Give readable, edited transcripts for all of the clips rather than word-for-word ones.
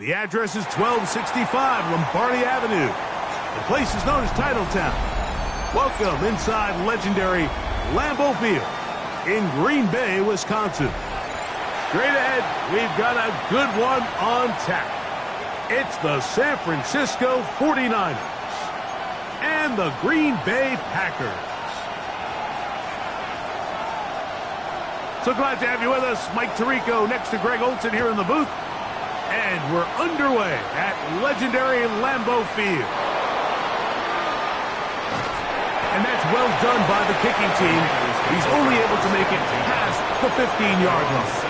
The address is 1265 Lombardi Avenue. The place is known as Titletown. Welcome inside legendary Lambeau Field in Green Bay, Wisconsin. Straight ahead, we've got a good one on tap. It's the San Francisco 49ers and the Green Bay Packers. So glad to have you with us. Mike Tirico next to Greg Olson here in the booth. And we're underway at legendary Lambeau Field. And that's well done by the kicking team. He's only able to make it past the 15-yard line.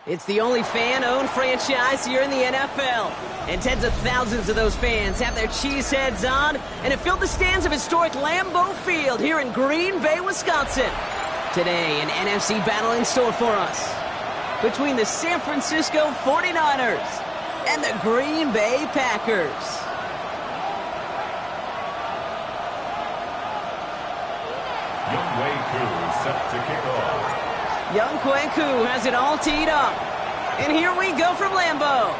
It's the only fan-owned franchise here in the NFL. And tens of thousands of those fans have their cheese heads on and have filled the stands of historic Lambeau Field here in Green Bay, Wisconsin. Today, an NFC battle in store for us between the San Francisco 49ers and the Green Bay Packers. Younghoe Koo set to kick off. Younghoe Koo has it all teed up. And here we go from Lambeau.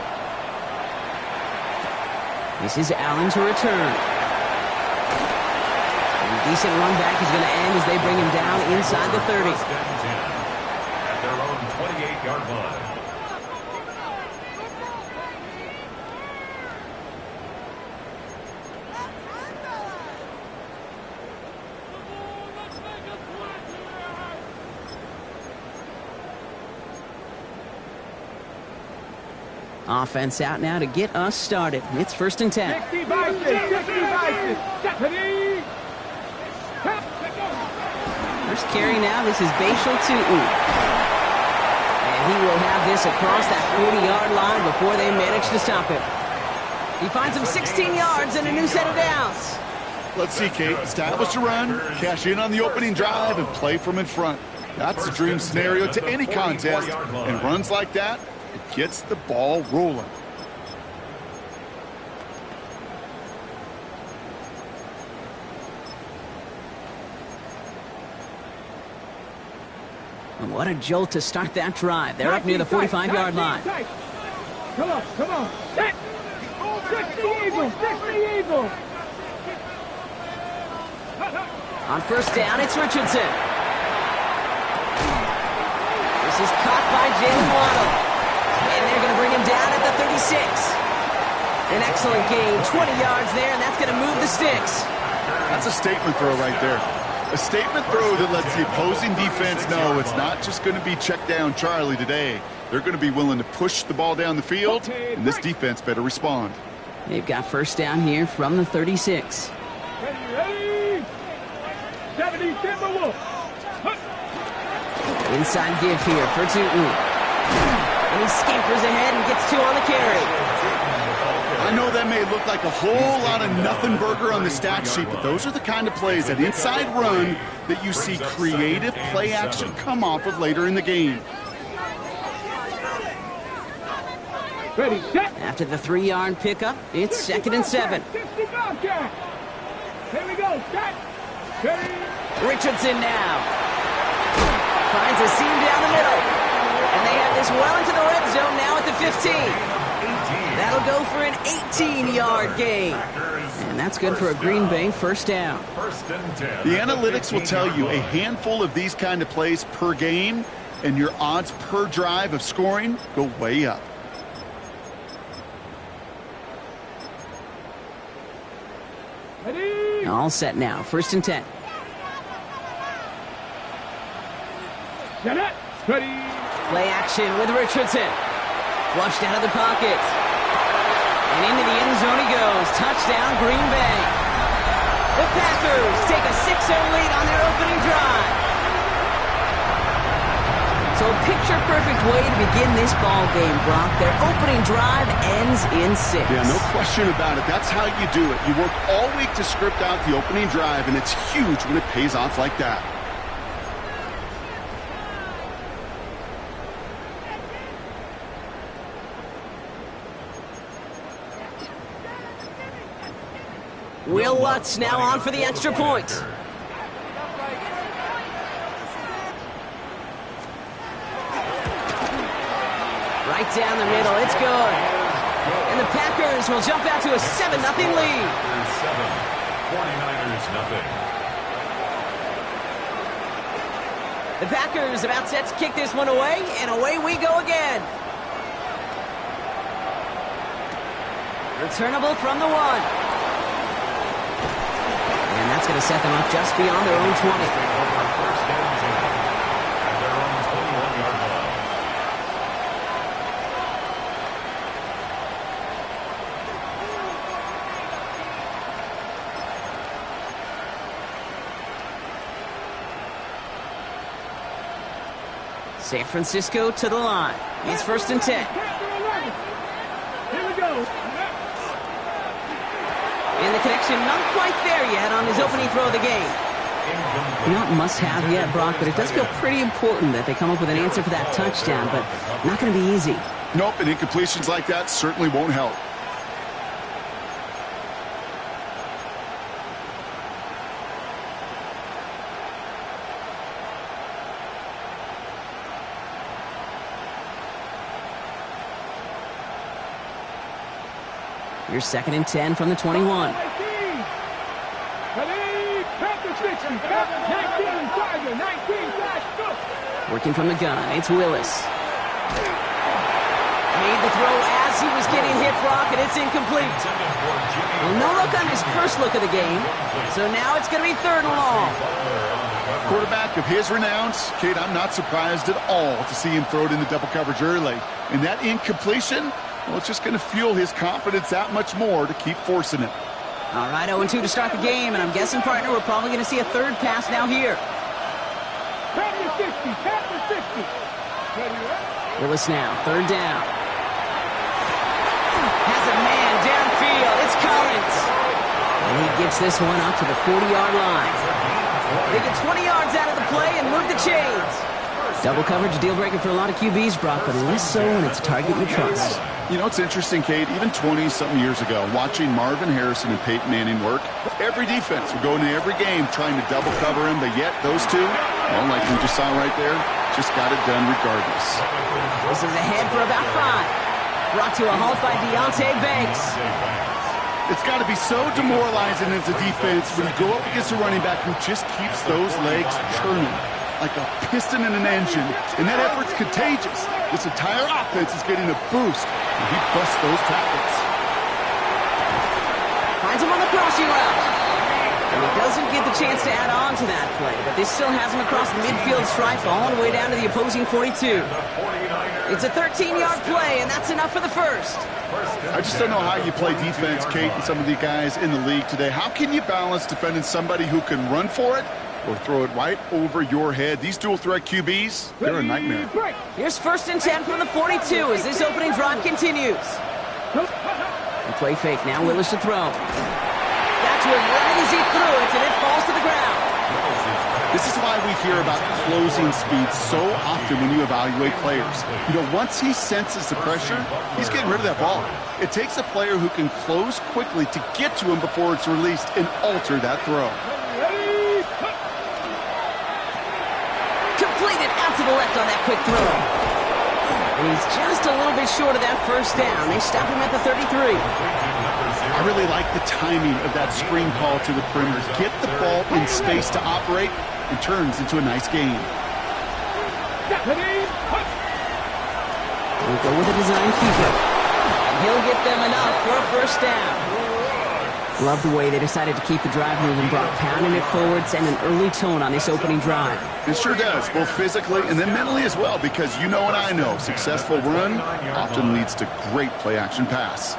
This is Allen to return. And a decent run back is going to end as they bring him down inside the 30. At their own 28-yard line. Offense out now to get us started. It's 1st and 10. First carry now. This is Bashal Tutu. And he will have this across that 40-yard line before they manage to stop him. He finds him 16 yards and a new set of downs. Let's see, Kate. Establish a run, cash in on the opening drive, and play from in front. That's the dream scenario to any contest. And runs like that, it gets the ball rolling. And what a jolt to start that drive. They're up near the 45-yard line. Come on, come on. Set. Fix the eagle, fix the eagle. On 1st down, it's Richardson. This is caught by Jalen Waddle. And they're going to bring him down at the 36. An excellent gain, 20 yards there, and that's going to move the sticks. That's a statement throw right there. A statement throw that lets the opposing defense know it's not just going to be check down Charlie today. They're going to be willing to push the ball down the field, and this defense better respond. They've got first down here from the 36. Ready? 70 Timberwolves. Inside give here for Tootin. And he scampers ahead and gets 2 on the carry. I know that may look like a whole lot of nothing burger on the stat sheet, but those are the kind of plays, that inside run, that you see creative play action come off of later in the game. Ready, set. After the 3-yard pickup, it's 2nd and 7. 60 Bobcat. Here we go, set. Ready. Richardson now. Finds a seam down the middle. And they have this well into the red zone now at the 15. That'll go for an 18-yard gain. And that's good for a Green Bay first down. The analytics will tell you a handful of these kind of plays per game, and your odds per drive of scoring go way up. Ready. All set now. 1st and 10. Set it. Ready. Play action with Richardson. Flushed out of the pocket. And into the end zone he goes. Touchdown, Green Bay. The Packers take a 6-0 lead on their opening drive. So a picture-perfect way to begin this ball game, Brock. Their opening drive ends in 6. Yeah, no question about it. That's how you do it. You work all week to script out the opening drive, and it's huge when it pays off like that. Will Lutz now on for the extra point. Right down the middle, it's good. And the Packers will jump out to a 7-0 lead. 49ers nothing. The Packers about set to kick this one away, and away we go again. Returnable from the 1. And that's going to set them up just beyond their own 20. San Francisco to the line. It's 1st and 10. Here we go. And the connection not quite there yet on his opening throw of the game. Not must-have yet, Brock, but it does feel pretty important that they come up with an answer for that touchdown, but not going to be easy. Nope, and incompletions like that certainly won't help. Here's 2nd and 10 from the 21. Ready. Panther 60. 19. Tiger. 19. Flash. Go. Working from the gun, it's Willis. Made the throw as he was getting hit, Brock, and it's incomplete. Well, no look on his first look of the game, so now it's going to be 3rd and long. Quarterback of his renowns, Kate, I'm not surprised at all to see him throw it in the double coverage early. And that incompletion, well, it's just going to fuel his confidence that much more to keep forcing it. All right, 0-2 to start the game, and I'm guessing, partner, we're probably going to see a 3rd pass now here. Panther 60. Panther 60. Ready. Willis now, 3rd down. Has a man downfield. It's Collins. And he gets this one up to the 40-yard line. They get 20 yards out of the play and move the chains. Double coverage, deal breaker for a lot of QBs, Brock, but less so when it's a target you trust. You know, it's interesting, Kate, even 20-something years ago, watching Marvin Harrison and Peyton Manning work, every defense would go into every game trying to double cover him, but yet those two, well, like we just saw right there, just got it done regardless. This is ahead for about 5. Brought to a halt by Deontay Banks. It's got to be so demoralizing as a defense when you go up against a running back who just keeps those legs churning like a piston in an engine, and that effort's contagious. This entire offense is getting a boost, and he busts those tackles. Finds him on the crossing route. And he doesn't get the chance to add on to that play, but this still has him across the midfield stripe all the way down to the opposing 42. It's a 13-yard play, and that's enough for the first. I just don't know how you play defense, Kate, and some of the guys in the league today. How can you balance defending somebody who can run for it or throw it right over your head? These dual-threat QBs, they're a nightmare. Here's 1st and 10 from the 42 as this opening drive continues. And play fake now, Willis to throw. Got to him right as he threw it, and it falls to the ground. This is why we hear about closing speed so often when you evaluate players. You know, once he senses the pressure, he's getting rid of that ball. It takes a player who can close quickly to get to him before it's released and alter that throw. Completed out to the left on that quick throw. And he's just a little bit short of that first down. They stop him at the 33. I really like the timing of that screen call to the perimeter. Get the ball in space to operate and turns into a nice game. We'll go with a design keeper. And he'll get them enough for a first down. Love the way they decided to keep the drive moving, Brock, pounding it forward, send an early tone on this opening drive. It sure does, both physically and then mentally as well, because you know and I know, successful run often leads to great play-action pass.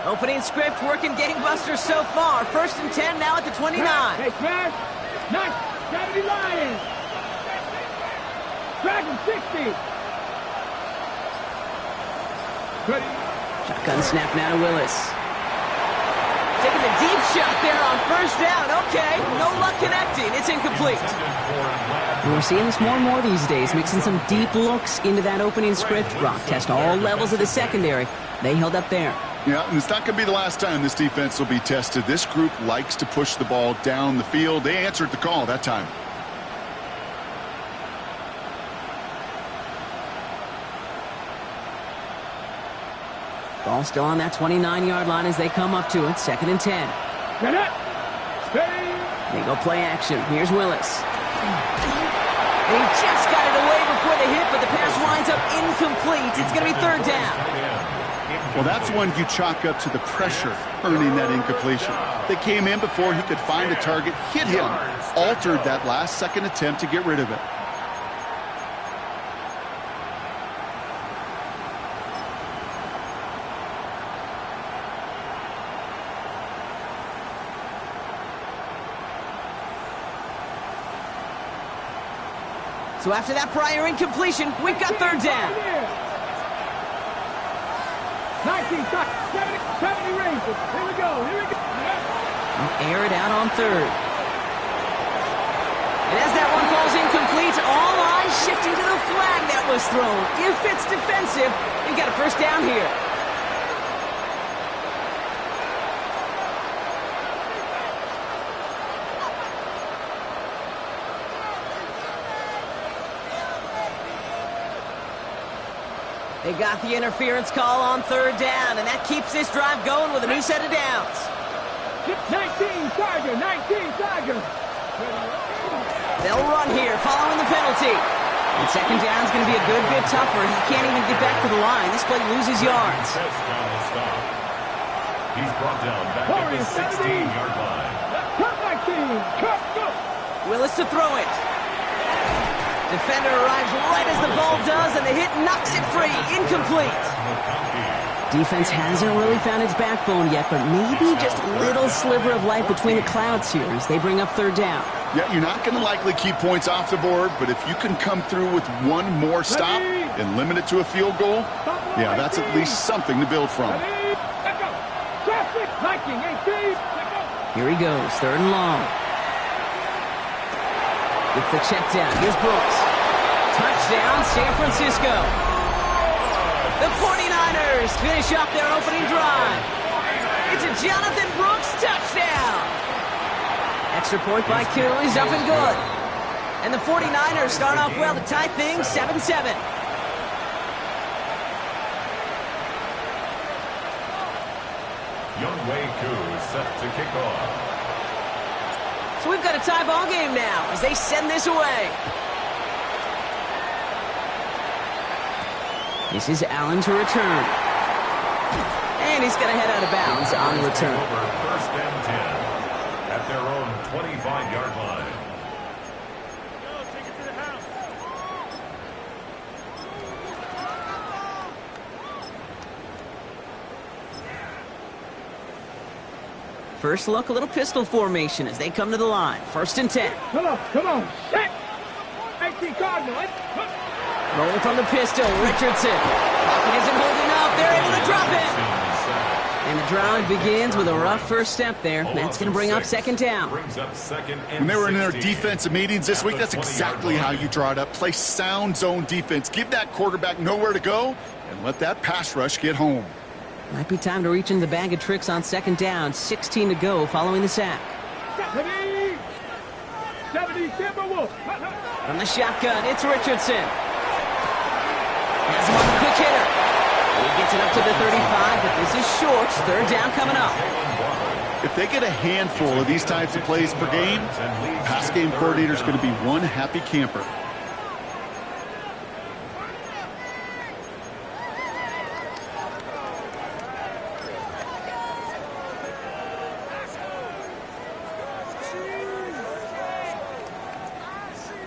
Opening script working gangbusters so far. 1st and 10 now at the 29. Hey, Smash. Nice. 70 Lions. Dragon 60. Ready. Shotgun snap now to Willis. Taking a deep shot there on 1st down. Okay, no luck connecting. It's incomplete. And we're seeing this more and more these days, mixing some deep looks into that opening script. Brock test all levels of the secondary. They held up there. Yeah, and it's not going to be the last time this defense will be tested. This group likes to push the ball down the field. They answered the call that time. Ball still on that 29-yard line as they come up to it. 2nd and 10. Get it. Steady. They go play action. Here's Willis. And he just got it away before the hit, but the pass winds up incomplete. It's going to be 3rd down. Well, that's one you chalk up to the pressure earning that incompletion. They came in before he could find a target, hit him, altered that last-second attempt to get rid of it. So after that prior incompletion, we've got 3rd down. 19 shots. 70 ranges. Here we go. Air it out on 3rd. And as that one falls incomplete, all eyes shifting to the flag that was thrown. If it's defensive, you've got a 1st down here. They got the interference call on 3rd down, and that keeps this drive going with a new set of downs. 19 Tiger. 19 Tiger. They'll run here following the penalty. And 2nd down's going to be a good bit tougher. He can't even get back to the line. This play loses yards. He's brought down back at the 16-yard line. Cut 19. Cut. Go. Willis to throw it. Defender arrives right as the ball does, and the hit knocks it free. Incomplete. Defense hasn't really found its backbone yet, but maybe just a little sliver of light between the clouds here as they bring up 3rd down. Yeah, you're not going to likely keep points off the board, but if you can come through with one more stop and limit it to a field goal, yeah, that's at least something to build from. Here he goes, 3rd and long. Gets the check down. Here's Brooks. Touchdown, San Francisco. The 49ers finish up their opening drive. It's a Jonathan Brooks touchdown. Extra point by Kittle is up and good. And the 49ers start off well to tie things 7-7. Youngway Koo is set to kick off. So we've got a tie ball game now as they send this away. This is Allen to return. And And he's going to head out of bounds on the return. First and 10 at their own 25-yard line. First look, a little pistol formation as they come to the line. First and 10. Come on, set. AC Cardinal. Rolling from the pistol, Richardson. Pocket isn't holding up. They're able to drop it. And the drive begins with a rough first step there. That's going to bring up second down. When they were in their defensive meetings this week, that's exactly how you draw it up. Play sound zone defense. Give that quarterback nowhere to go and let that pass rush get home. Might be time to reach in the bag of tricks on second down. 16 to go following the sack. 70 Timberwolves. From the shotgun, it's Richardson. Has him on the quick hitter. He gets it up to the 35, but this is short. Third down coming up. If they get a handful of these types of plays per game, pass game coordinator is going to be one happy camper.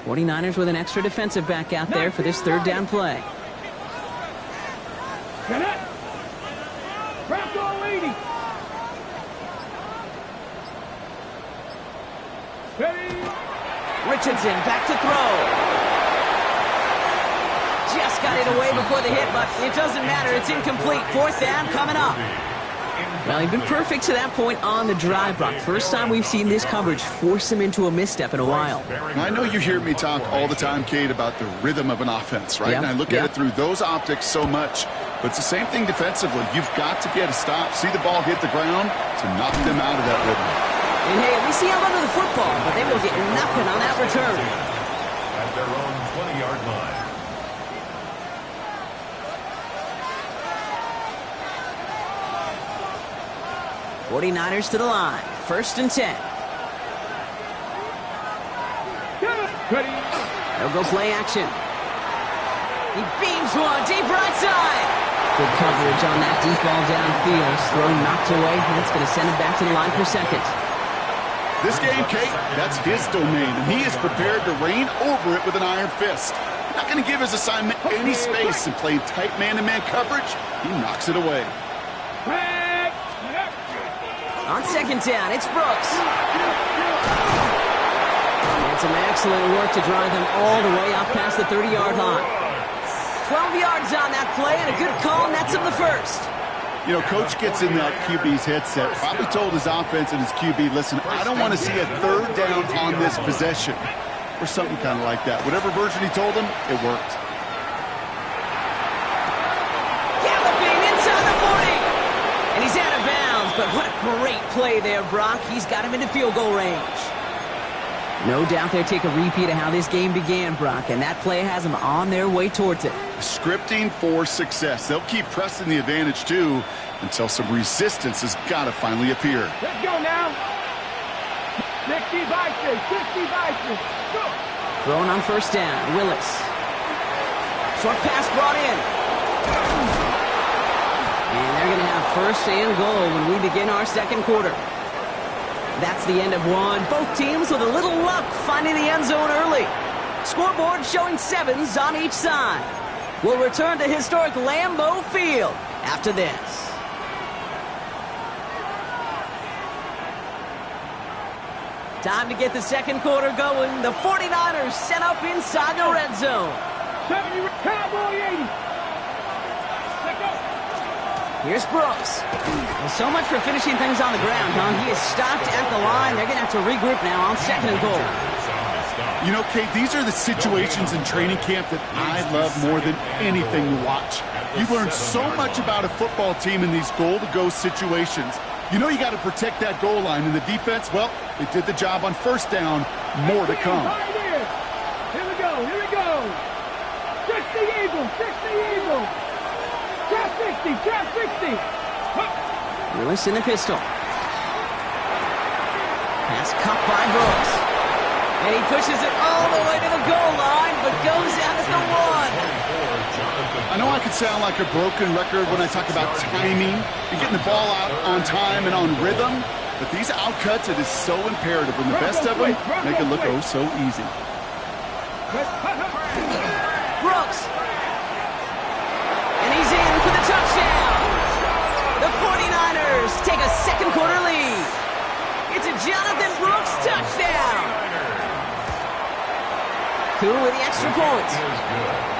'49ers with an extra defensive back out there for this third down play. Richardson back to throw. Just got it away before the hit, but it doesn't matter. It's incomplete. Fourth down coming up. Well, he's been perfect to that point on the drive, Brock. First time we've seen this coverage force him into a misstep in a while. I know you hear me talk all the time, Kate, about the rhythm of an offense, right? And I look at it through those optics so much. But it's the same thing defensively. You've got to get a stop, see the ball hit the ground to knock them out of that rhythm. And hey, at least he held onto the football, but they will get nothing on that return. At their own 20-yard line. '49ers to the line. First and 10. They'll go play action. He beams one deep right side. Good coverage on that deep ball downfield. Throw knocked away. That's going to send him back to the line for second. This game, Kate, that's his domain, and he is prepared to reign over it with an iron fist. Not going to give his assignment any space and playing tight man-to-man coverage. He knocks it away. On second down, it's Brooks. And some excellent work to drive them all the way up past the 30-yard line. 12 yards on that play, and a good call nets him the first. You know, Coach gets in that QB's headset, probably told his offense and his QB, listen, I don't want to see a third down on this possession. Or something kind of like that. Whatever version he told him, it worked. Galloping inside the 40. And he's out of bounds, but what a great play there, Brock. He's got him into field goal range. No doubt they'll take a repeat of how this game began, Brock, and that play has them on their way towards it. Scripting for success. They'll keep pressing the advantage, too, until some resistance has got to finally appear. Let's go now. 60 Bison, 60 Bison. Go. Thrown on first down, Willis. Short pass brought in. And they're going to have first and goal when we begin our second quarter. That's the end of one. Both teams with a little luck finding the end zone early. Scoreboard showing 7s on each side. We'll return to historic Lambeau Field after this. Time to get the second quarter going. The 49ers set up inside the red zone. 70 Cowboy 80. Here's Brooks. Well, so much for finishing things on the ground, huh? He is stopped at the line. They're going to have to regroup now on second and goal. You know, Kate, these are the situations in training camp that I love more than anything to watch. You learn so much about a football team in these goal-to-go situations. You know you got to protect that goal line. And the defense, well, they did the job on first down. More to come. Here we go, here we go. 60 Eagles, 60 Eagles. Trap 60, trap 60. Willis in the pistol. Pass cut by Brooks. And he pushes it all the way to the goal line, but goes out at the 1. I know I could sound like a broken record when I talk about timing and getting the ball out on time and on rhythm, but these outcuts, it is so imperative, and the best of them make it look oh so easy. Brooks. And he's in for the touchdown. The 49ers take a second quarter lead. It's a Jonathan Brooks touchdown. Koo with the extra point.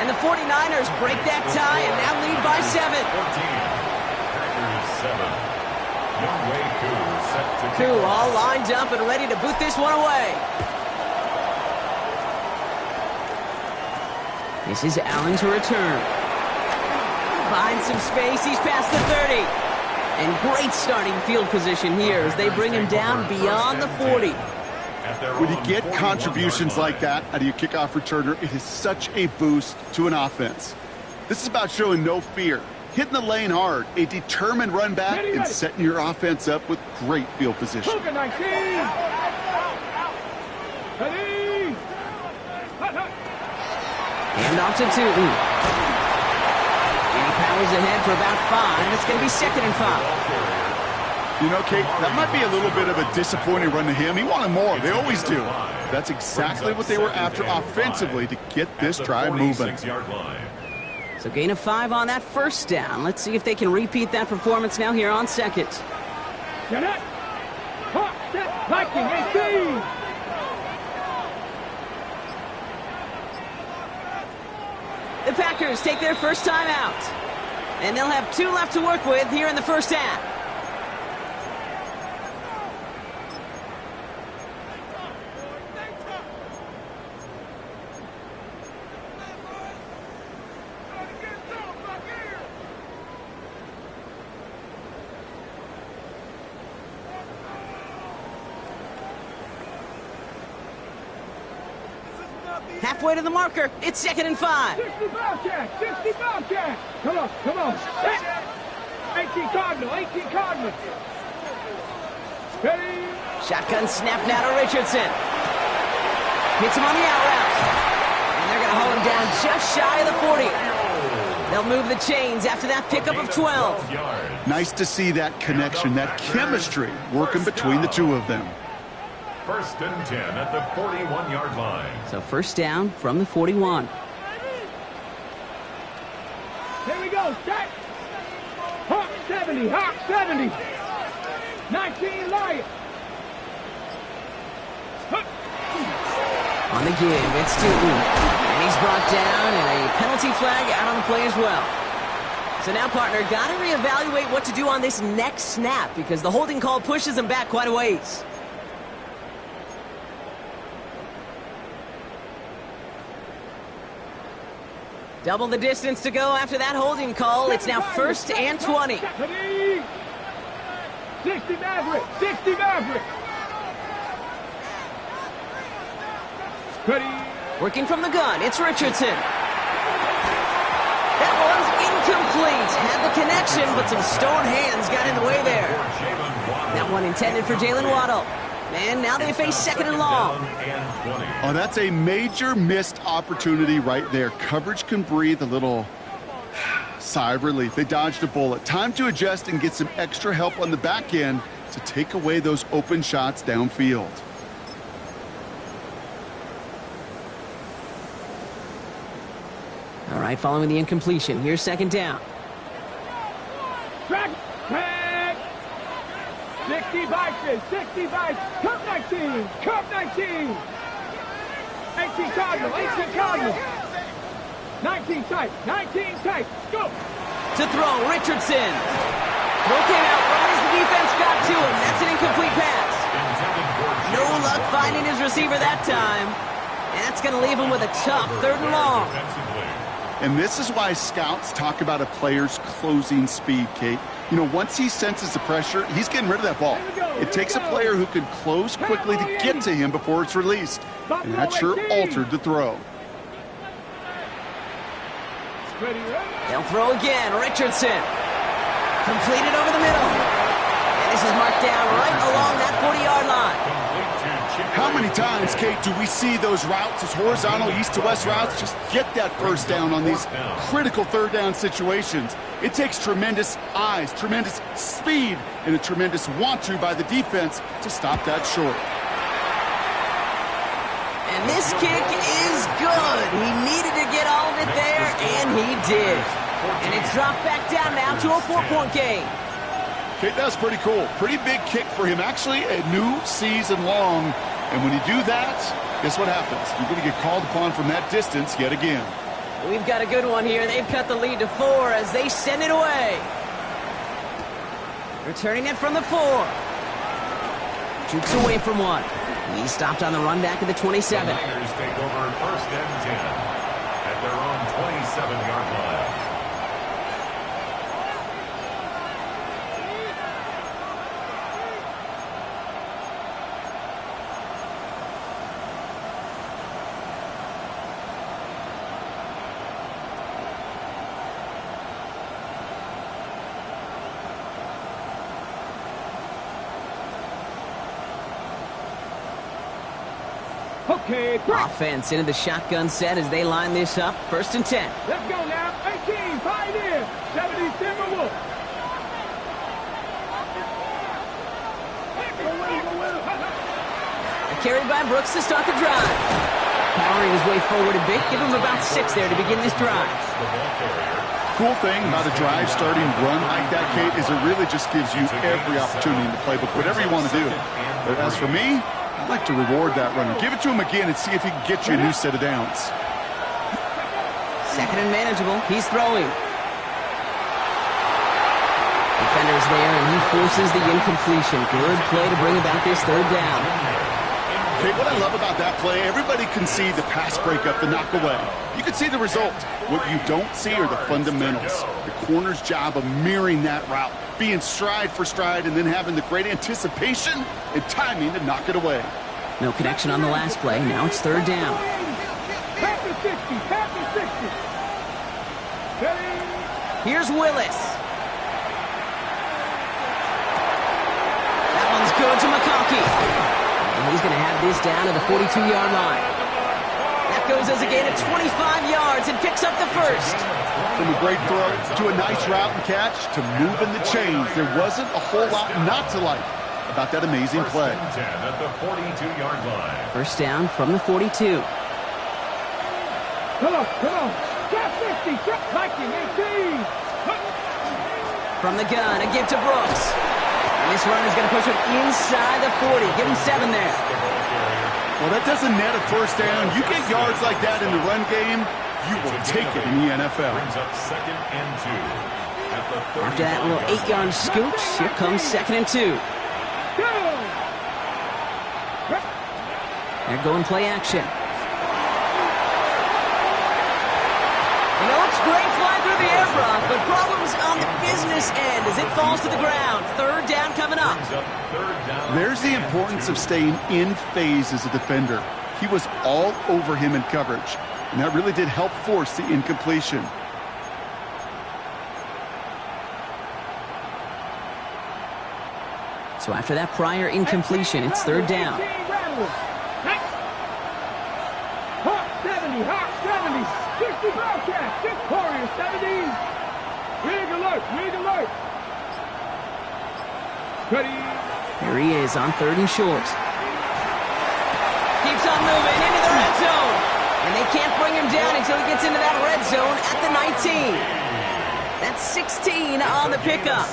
And the 49ers break that tie and now lead by 7. Koo all lined up and ready to boot this one away. This is Allen to return. Finds some space. He's past the 30. And great starting field position here as they bring him down beyond the 40. When you get contributions like that out of your kickoff returner, it is such a boost to an offense. This is about showing no fear, hitting the lane hard, a determined run back, and setting your offense up with great field position. Hand off to Tootin. And he powers ahead for about 5. It's going to be 2nd and 5. You know, Kate, that might be a little bit of a disappointing run to him. He wanted more. They always do. That's exactly what they were after offensively to get this drive moving. So gain of 5 on that first down. Let's see if they can repeat that performance now here on second. Get it. Viking 18. The Packers take their first time out. And they'll have 2 left to work with here in the first half. Halfway to the marker. It's 2nd and 5. 65 check. 65 check. Come on. 18 Cardinal. Ready. Shotgun snap now to Richardson. Hits him on the out route. And they're going to hold him down just shy of the 40. They'll move the chains after that pickup of 12. Nice to see that connection, that chemistry working between the two of them. 1st and 10 at the 41-yard line. So first down from the 41. Here we go. Set. Hawk 70. 19 Lions. On the give, it's Tootin. And he's brought down and a penalty flag out on the play as well. So now, partner, got to reevaluate what to do on this next snap because the holding call pushes him back quite a ways. Double the distance to go after that holding call. It's now 1st and 20. 60 Maverick. Working from the gun, it's Richardson. That one's incomplete. Had the connection, but some stone hands got in the way there. That one intended for Jalen Waddle. And now they face 2nd and long. Oh, that's a major missed opportunity right there. Coverage can breathe a little sigh of relief. They dodged a bullet. Time to adjust and get some extra help on the back end to take away those open shots downfield. All right, following the incompletion. Here's 2nd down. Track. 60 Vikings. Cup 19. 18 Cardinal. 19 tight. Go. To throw, Richardson. Throw came out right as the defense got to him. That's an incomplete pass. No luck finding his receiver that time. And that's going to leave him with a tough 3rd and long. And this is why scouts talk about a player's closing speed, Kate. You know, once he senses the pressure, he's getting rid of that ball. It takes a player who can close quickly to get to him before it's released. And that sure altered the throw. They'll throw again. Richardson. Completed over the middle. And this is marked down right along that 40-yard line. How many times, Kate, do we see those routes, those horizontal east to west routes, just get that first down on these critical third down situations? It takes tremendous eyes, tremendous speed, and a tremendous want-to by the defense to stop that short. And this kick is good. He needed to get all of it there, and he did. And it's dropped back down now to a 4-point game. Kate, that's pretty cool. Pretty big kick for him. Actually, a new season long. And when you do that, guess what happens? You're going to get called upon from that distance yet again. We've got a good one here. They've cut the lead to 4 as they send it away. Returning it from the 4. Jukes away from 1. He stopped on the run back at the 27. The Niners take over 1st and 10 at their own 27-yard line. Okay, break. Offense into the shotgun set as they line this up. 1st and 10. Let's go now. 18, Pioneer. 70, Timberwolves. A carry by Brooks to start the drive. Powering his way forward a bit. Give him about 6 there to begin this drive. Cool thing about a drive starting run like that, Kate, is it really just gives you every opportunity in the playbook, whatever you want to do. But as for me, I'd like to reward that runner. Give it to him again and see if he can get you a new set of downs. 2nd and manageable. He's throwing. Defender's there, and he forces the incompletion. Good play to bring about this 3rd down. Okay, what I love about that play, everybody can see the pass breakup, the knock away. You can see the result. What you don't see are the fundamentals. The corner's job of mirroring that route, being stride for stride, and then having the great anticipation and timing to knock it away. No connection on the last play. Now it's 3rd down. Tap to 60, tap to 60. Here's Willis. That one's good to McConkey. And he's going to have this down at the 42-yard line. That goes as a gain of 25 yards and picks up the 1st. From a great throw to a nice route and catch to moving the chains, there wasn't a whole lot not to like about that amazing play. 1st and 10 at the 42-yard line. 1st down from the 42. Come on, come on. Tap 50, tap Viking, 18. From the gun, a give to Brooks. And this run is going to push him inside the 40. Give him 7 there. Well, that doesn't net a 1st down. You get yards like that in the run game, you will take it in the NFL. Brings up 2nd and 2 at the 30. After that little 8-yard scooch, here comes 2nd and 2. Go! They're going play action. You know, it's great flying through the air, Brock, but problems on the business end as it falls to the ground. 3rd down coming up. There's the importance of staying in phase as a defender. He was all over him in coverage, and that really did help force the incompletion. So after that prior incompletion, it's 3rd down. Hawk 70, Hawk 70, 60 Bobcat, 6 Warriors 70. Rig alert, rig alert. Ready. Here he is on 3rd and short. Keeps on moving into the red zone. And they can't bring him down until he gets into that red zone at the 19. That's 16 on the pickup.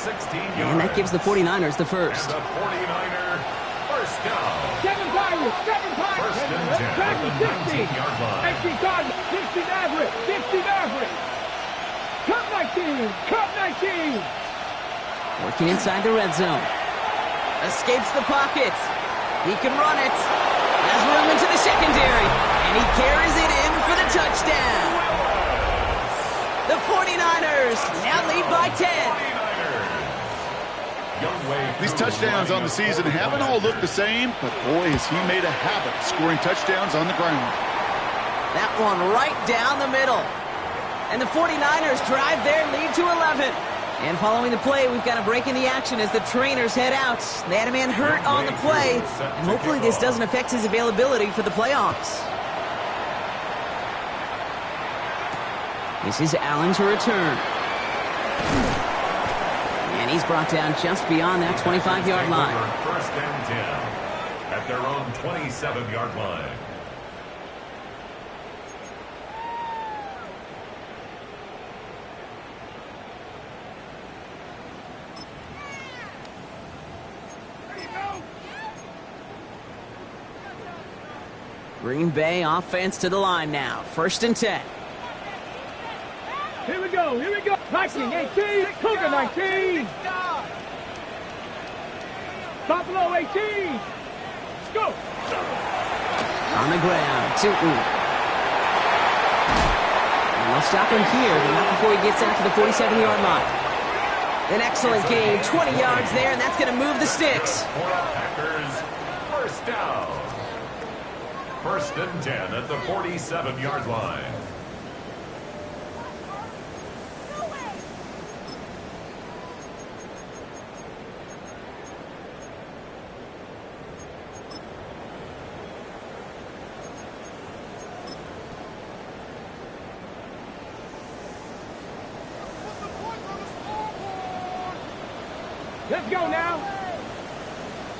And that gives the 49ers the 1st. The 49er 1st down. 7 Pirates, 7 Pirates. 1st and 10 at the 19-yard line. 60 Cardinals, 60 Maverick, 60 Maverick. Cup 19, Cup 19. Working inside the red zone. Escapes the pocket. He can run it. Has room into the secondary. And he carries it in for the touchdown. The 49ers now lead by 10. These touchdowns on the season haven't all looked the same, but boy, has he made a habit of scoring touchdowns on the ground. That one right down the middle. And the 49ers drive their lead to 11. And following the play, we've got a break in the action as the trainers head out. They had a man hurt on the play, and hopefully this doesn't affect his availability for the playoffs. This is Allen to return. And he's brought down just beyond that 25-yard line. First and 10 at their own 27-yard line. Green Bay offense to the line now. First and 10. Here we go, here we go. 19, 18, Cougar 19. Buffalo 18. Let's go. On the ground, Tootin. And they'll stop him here, but not before he gets out to the 47-yard line. An excellent gain, 20 yards there, and that's going to move the sticks. Packers, first down. First and 10 at the 47-yard line. Let's go now.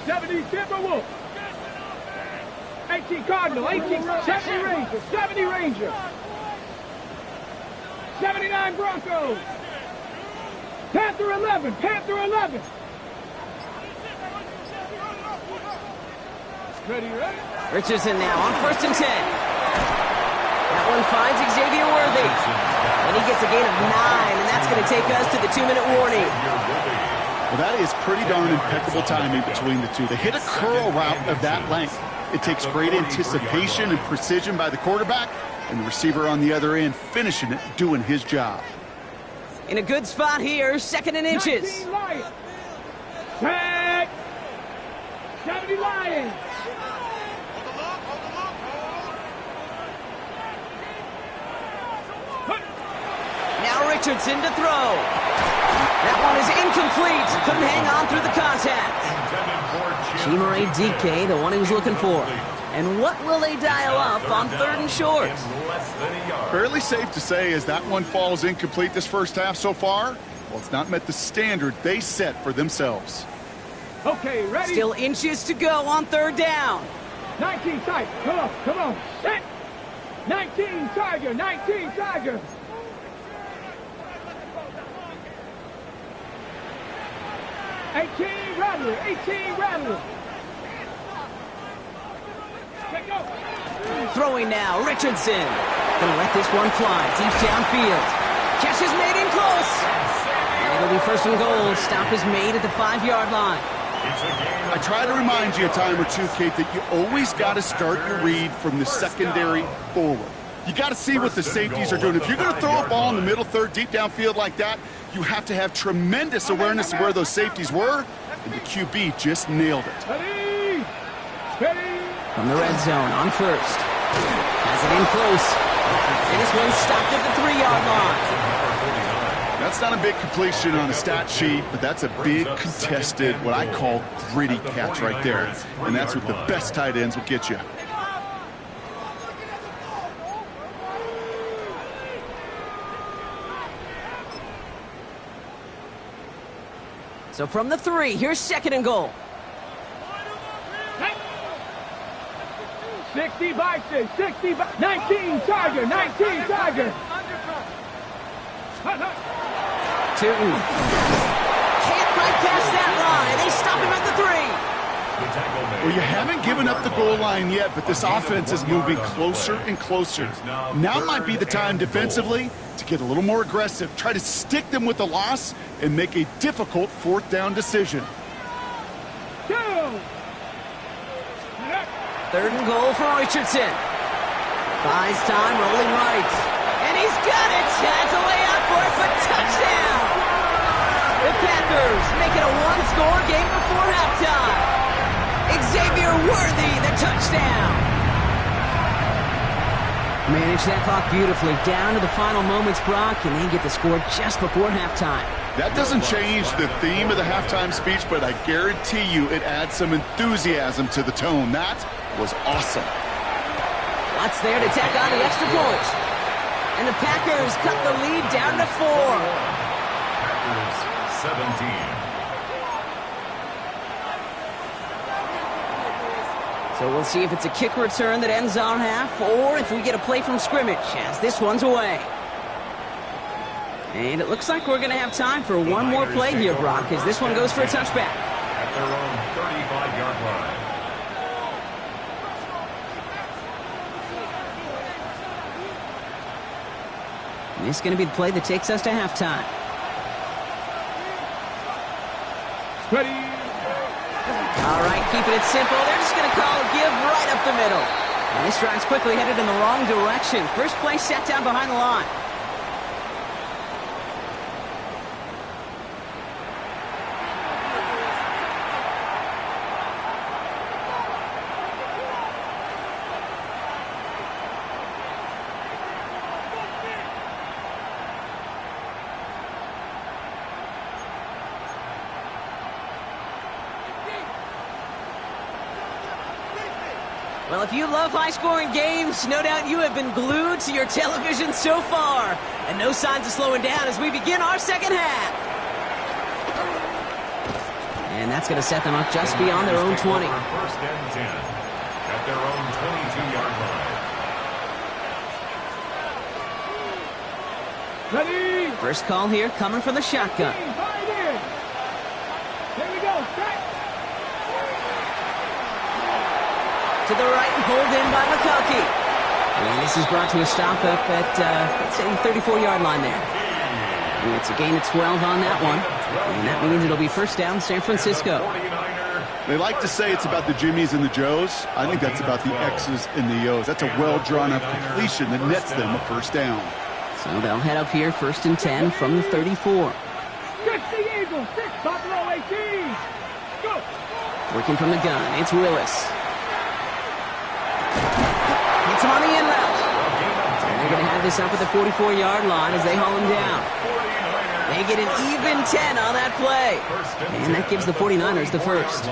70 Timberwolves. 18 Cardinal, 18, 70 Rangers, 70 Rangers. 79 Broncos. Panther 11, Panther 11. Ready? Richardson now on first and 10. That one finds Xavier Worthy. And he gets a gain of 9, and that's going to take us to the 2-minute warning. Well, that is pretty darn impeccable timing between the two. They hit a curl route of that length. It takes great anticipation and precision by the quarterback, and the receiver on the other end finishing it, doing his job. In a good spot here, second and inches. 19 Lions. Tag. 70 Lions. Now Richardson to throw. That one is incomplete. Couldn't hang on through the contact. Chimere DK, the one he was looking for. And what will they dial up on third and short? Fairly safe to say as that one falls incomplete this first half so far, well, it's not met the standard they set for themselves. Okay, ready? Still inches to go on third down. 19 tight. Come on. Set. 19 Tiger, 19 Tiger. 18 Rattler, 18 Rattler. Let go. Throwing now, Richardson. Gonna let this one fly deep downfield. Catch is made in close. And it'll be first and goal. Stop is made at the 5-yard line. I try to remind you a time or two, Kate, that you always got to start your read from the secondary forward. You got to see what the safeties are doing. If you're going to throw a ball in the middle third, deep downfield like that, you have to have tremendous awareness of where those safeties were, and the QB just nailed it. Ready. Ready. From the red zone on first. Has it in close. And this one stopped at the 3-yard line. That's not a big completion on a stat sheet, but that's a big contested, what I call gritty catch right there. And that's what the best tight ends will get you. So from the 3, here's second and goal. 60 by 6, 60 by 19 Tiger, 19 Tiger. Tootin. Can't quite pass that line. They stop him at the 3. Well, you haven't given up the goal line yet, but this offense is moving closer and closer. Now might be the time defensively to get a little more aggressive, try to stick them with the loss, and make a difficult fourth down decision. Third and goal for Richardson. Buys time, rolling right. And he's got it. Has a way out for it, but touchdown. The Packers make it a one-score game before halftime. Xavier Worthy, the touchdown. Manage that clock beautifully down to the final moments, Brock, and they get the score just before halftime. That doesn't change the theme of the halftime speech, but I guarantee you it adds some enthusiasm to the tone. That was awesome. Watts there to tack on the extra point. And the Packers cut the lead down to 4. Packers 17. So we'll see if it's a kick return that ends our half, or if we get a play from scrimmage, as this one's away. And it looks like we're going to have time for one more play here, Brock, as this one goes for a touchback. At their own 35-yard line. And this is going to be the play that takes us to halftime. Ready. All right, keeping it simple. They're just going to call a give right up the middle. And this drive's quickly headed in the wrong direction. First play set down behind the line. Well, if you love high-scoring games, no doubt you have been glued to your television so far. And no signs of slowing down as we begin our second half. And that's going to set them up just beyond their own 20. First and 10 at their own 22-yard line. Ready. First call here coming from the shotgun. Right in. Here we go. Set. To the right and pulled in by McCulkey. And this is brought to a stop up at, let's say, the 34-yard line there. And it's a gain of 12 on that one. And that means it'll be first down San Francisco. They like to say it's about the Jimmies and the Joes. I think that's about the X's and the O's. That's a well-drawn-up completion that nets them a first down. So they'll head up here first and 10 from the 34. Catch the Eagles. 6, top row 18. Go. Working from the gun, it's Willis. Hits him on the in route. And they're going to have this up at the 44-yard line as they haul him down. They get an even 10 on that play. And that gives the 49ers the first.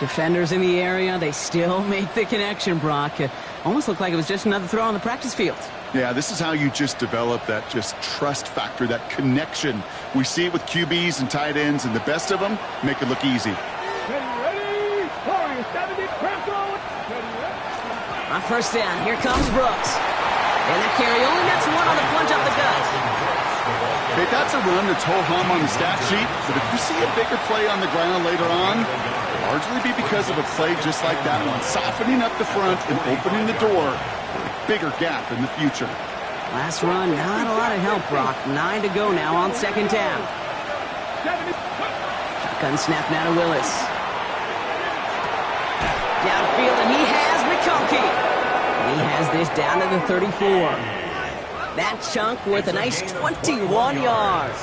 Defenders in the area, they still make the connection, Brock. Almost looked like it was just another throw on the practice field. Yeah, this is how you just develop that just trust factor, that connection. We see it with QBs and tight ends, and the best of them make it look easy. Ready. Warriors 70. Press on. On first down, here comes Brooks. And that carry only nets one on the plunge up the gut. Hey, that's a run that's ho-hum on the stat sheet, but if you see a bigger play on the ground later on, it'll largely be because of a play just like that one, softening up the front and opening the door for a bigger gap in the future. Last run, not a lot of help, Brock. 9 to go now on second down. Shotgun snap now to Willis. Downfield, and he has McCulkey. And he has this down to the 34. That chunk worth a nice 21 yards.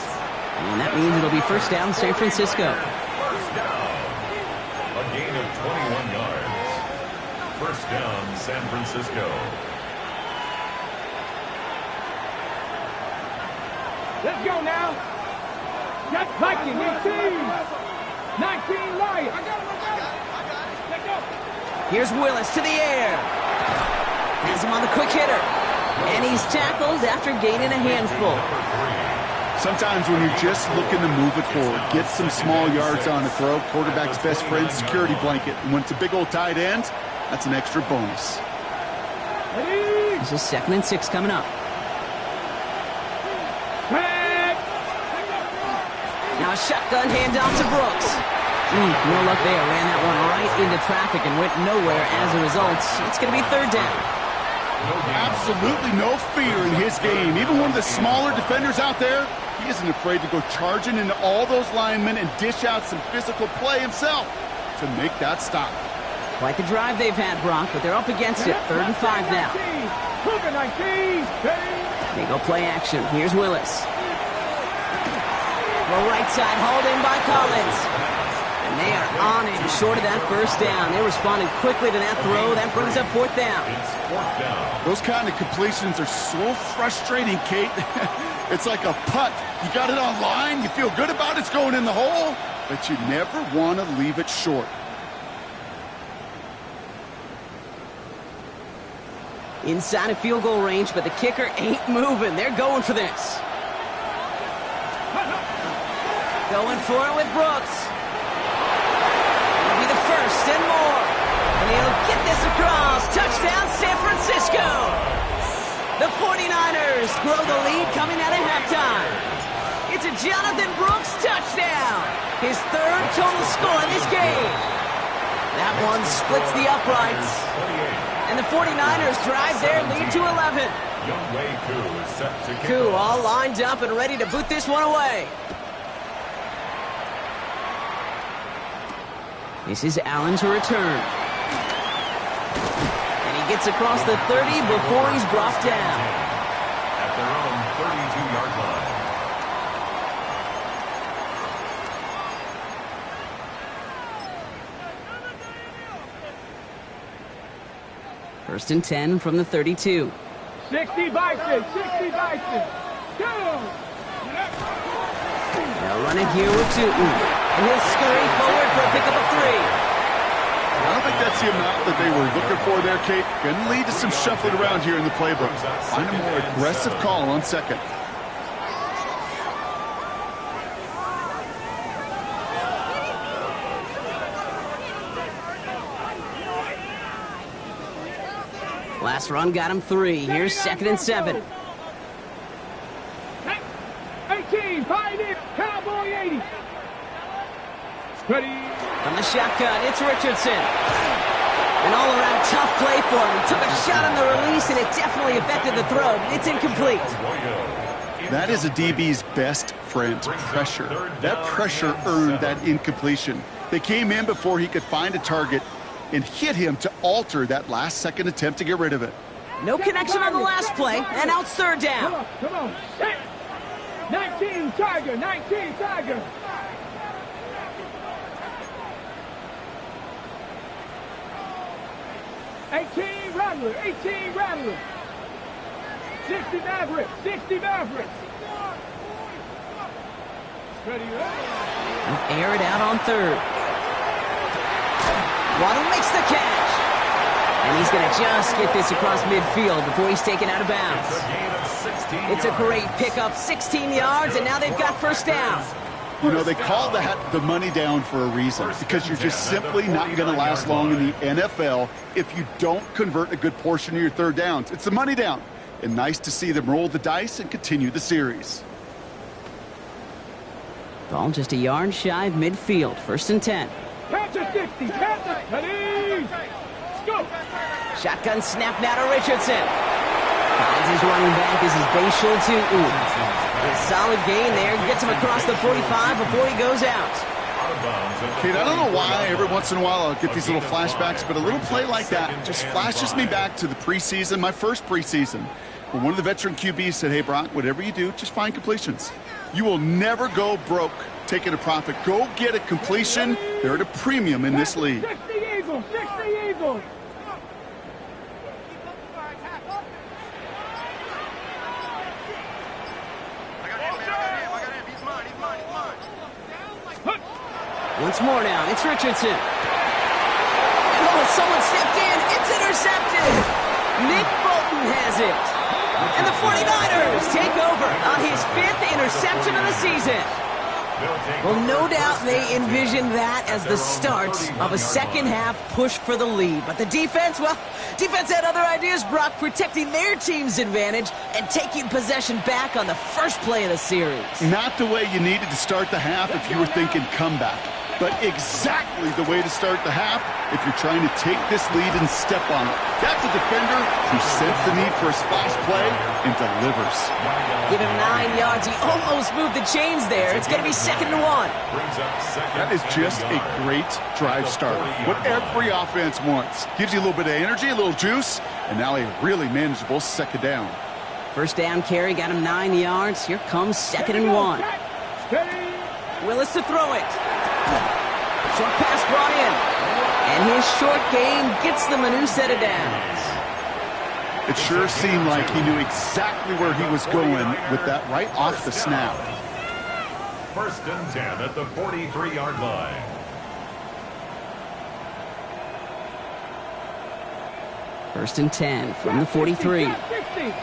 And that means it'll be first down San Francisco. First down. A gain of 21 yards. First down, San Francisco. Let's go now. Jet Viking 18. 19 Lions. I got him. Let's go. Here's Willis to the air. Has him on the quick hitter. And he's tackled after gaining a handful. Sometimes when you're just looking to move it forward, get some small yards on a throw, quarterback's best friend, security blanket. And when it's a big old tight end, that's an extra bonus. Ready. This is 2nd and 6 coming up. Back. Now a shotgun handoff to Brooks. No luck there. Ran that one right into traffic and went nowhere as a result. It's going to be third down. Absolutely no fear in his game. Even one of the smaller defenders out there, he isn't afraid to go charging into all those linemen and dish out some physical play himself to make that stop. Quite the drive they've had, Brock, but they're up against it. 3rd and 5 now. Cougar 19. They go play action. Here's Willis. Well, right side hauled in by Collins. And they are on him short of that first down. They responded quickly to that throw. That brings up fourth down. It's fourth down. Those kind of completions are so frustrating, Kate. It's like a putt. You got it on line, you feel good about it, it's going in the hole, but you never want to leave it short. Inside of field goal range, but the kicker ain't moving. They're going for this. Going for it with Brooks. It'll be the first and more. And he'll get this across. Touchdown, San Francisco. The 49ers grow the lead coming out of halftime. It's a Jonathan Brooks touchdown. His third total score in this game. That one splits the uprights. And the 49ers drive their lead to 11. Youngway Koo is set to kick Koo off. all lined up and ready to boot this one away. This is Allen to return. And he gets across the 30 before he's brought down. At their own 32-yard line. First and 10 from the 32. 60 Bison, 60 Bison. Go! They'll run it here with Tootin. And he'll scurry forward for a pickup of 3. I don't think that's the amount that they were looking for there, Kate. Going to lead to some shuffling around here in the playbook. Find a more aggressive call on second. Last run got him 3. Here's second and 7. 18, Pioneer, Cowboy 80. Ready. From the shotgun, it's Richardson. An all-around tough play for him. He took a shot on the release, and it definitely affected the throw. It's incomplete. That is a DB's best friend, pressure. That pressure earned that incompletion. They came in before he could find a target and hit him to alter that last-second attempt to get rid of it. No connection on the last play, and out third down. Come on. 19, Tiger, 19, Tiger. 18 Rattler, 18 Rattler. 60 Maverick, 60 Maverick. Ready, Air it out on third. Waddle makes the catch. And he's going to just get this across midfield before he's taken out of bounds. It's a great pickup, 16 yards, and now they've got first down. You know, they call that the money down for a reason, because you're just simply not going to last long in the NFL if you don't convert a good portion of your third downs. It's the money down. And nice to see them roll the dice and continue the series. Ball just a yard shy of midfield, first and 10. Catcher 60, catcher, ready, go. Shotgun snap now to Richardson. Finds his running back. This is Bayshul Tootin. A solid gain there. Gets him across the 45 before he goes out. Kate, I don't know why every once in a while I'll get these little flashbacks, but a little play like that just flashes me back to the preseason, my first preseason, when one of the veteran QBs said, hey, Brock, whatever you do, just find completions. You will never go broke taking a profit. Go get a completion. They're at a premium in this league. 60 Eagles, 60 Eagles. Once more now, it's Richardson. Oh, someone stepped in. It's intercepted. Nick Bolton has it. And the 49ers take over on his 5th interception of the season. Well, no doubt they envisioned that as the start of a second-half push for the lead. But the defense, well, defense had other ideas, Brock, protecting their team's advantage and taking possession back on the first play of the series. Not the way you needed to start the half if you were thinking comeback, but exactly the way to start the half if you're trying to take this lead and step on it. That's a defender who senses the need for a splash play and delivers. Give him 9 yards. He almost moved the chains there. It's going to be 2nd and 1. That is just a great drive starter. What every offense wants. Gives you a little bit of energy, a little juice, and now a really manageable second down. First down carry got him 9 yards. Here comes 2nd and 1. Willis to throw it. Short pass brought in. And his short game gets them a new set of downs. It sure seemed like he knew exactly where he was going with that right off the snap. 1st and 10 at the 43-yard line. First and 10 from the 43. 60.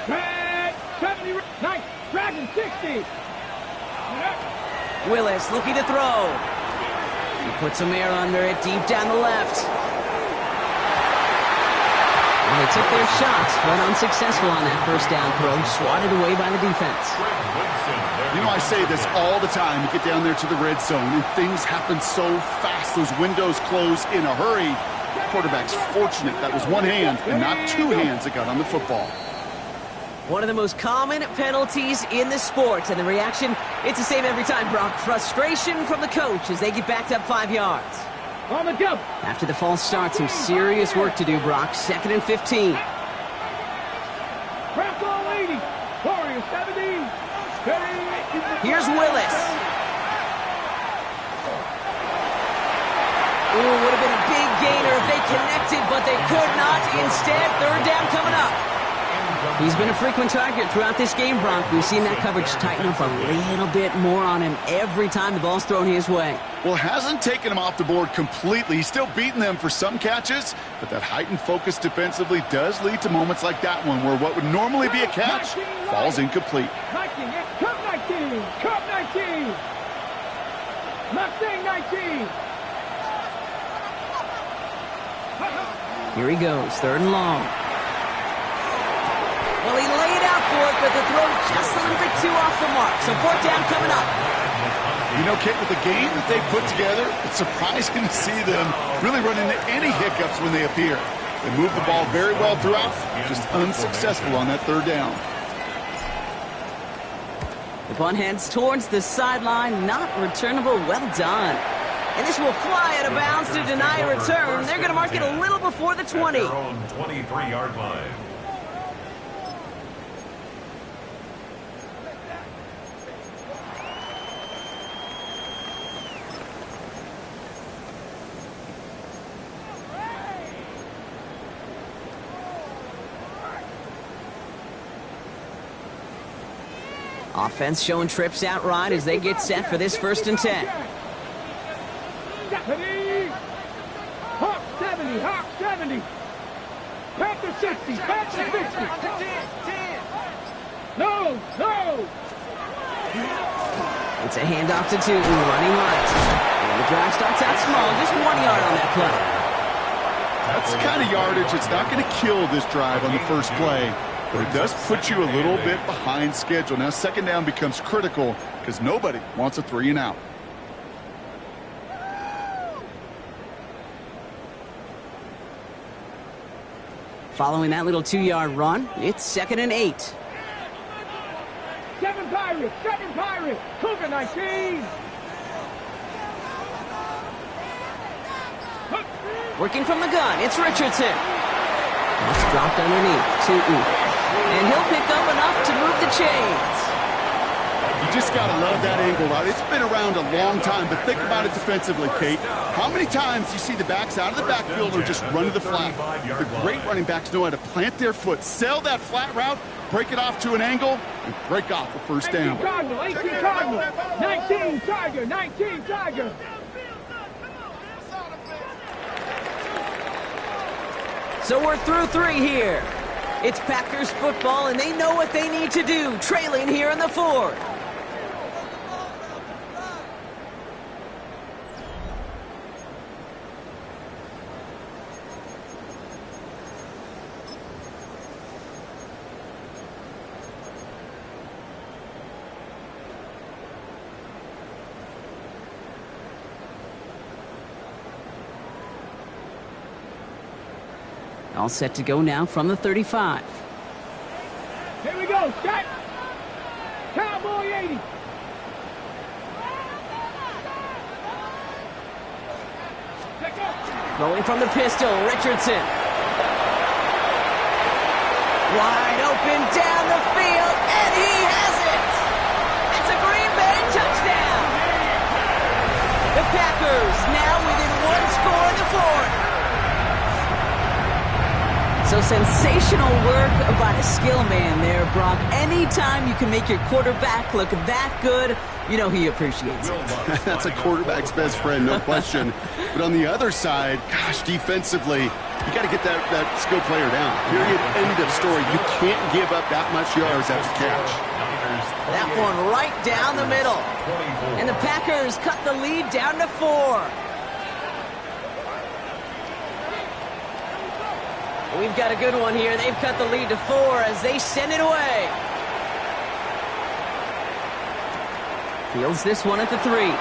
Drag 70. Nice. Dragon 60. Willis looking to throw. He puts some air under it deep down the left. And they took their shots, but unsuccessful on that first down throw, swatted away by the defense. You know, I say this all the time. You get down there to the red zone, and things happen so fast. Those windows close in a hurry. The quarterback's fortunate that was one hand and not two hands that got on the football. One of the most common penalties in the sport, and the reaction, it's the same every time, Brock. Frustration from the coach as they get backed up 5 yards. On the jump. After the false start, some serious work to do, Brock. 2nd and 15. Craft all 80. Warriors 70. Here's Willis. Ooh, would have been a big gainer if they connected, but they could not. Instead, 3rd down coming up. He's been a frequent target throughout this game, Brock. We've seen that coverage tighten up a little bit more on him every time the ball's thrown his way. Well, hasn't taken him off the board completely. He's still beating them for some catches, but that heightened focus defensively does lead to moments like that one where what would normally be a catch falls incomplete. 19. Cup 19. Cup 19. Mustang 19. Here he goes, 3rd and long. Well, he laid out for it, but the throw just a little bit too off the mark. So 4th down coming up. You know, Kate, with the game that they've put together, it's surprising to see them really run into any hiccups when they appear. They move the ball very well throughout, just unsuccessful on that 3rd down. The punt heads towards the sideline, not returnable. Well done. And this will fly out of bounds to deny a return. They're going to mark it a little before the 20. At their own 23-yard line. Offense showing trips out right as they get set for this 1st and 10. Hawk 70. Hawk 70. Panther 60. Panther 50. No. It's a handoff to Tootin, running right. And the drive starts out small, just 1 yard on that play. That's the kind of yardage that's not going to kill this drive on the first play, but it does put you a little bit behind schedule. Now 2nd down becomes critical because nobody wants a 3 and out. Following that little 2-yard run, it's 2nd and 8. 7 Pirates. Cougar 19. Working from the gun, it's Richardson. That's dropped underneath, Tootin. And he'll pick up enough to move the chains. You just got to love that angle, right? It's been around a long time, but think about it defensively, Kate. How many times do you see the backs out of the backfield or just run to the flat? The great running backs know how to plant their foot, sell that flat route, break it off to an angle, and break off a 1st down. 18 Cardinal. 19 Tiger. 19 Tiger. So we're through 3 here. It's Packers football, and they know what they need to do, trailing here in the 4th. All set to go now from the 35. Here we go. Shot. Cowboy 80. Throwing from the pistol, Richardson. Wide open down the field, and he has it! It's a Green Bay touchdown! The sensational work by the skill man there, Brock. Anytime you can make your quarterback look that good, you know he appreciates it. That's a quarterback's best friend, no question. But on the other side, gosh, defensively, you got to get that skill player down. Period. End of story. You can't give up that much yards after catch. That one right down the middle. And the Packers cut the lead down to 4. We've got a good one here. They've cut the lead to 4 as they send it away. Fields this one at the 3.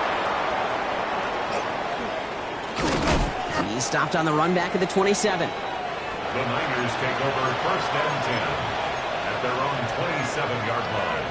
He's stopped on the run back at the 27. The Niners take over 1st and 10 at their own 27-yard line.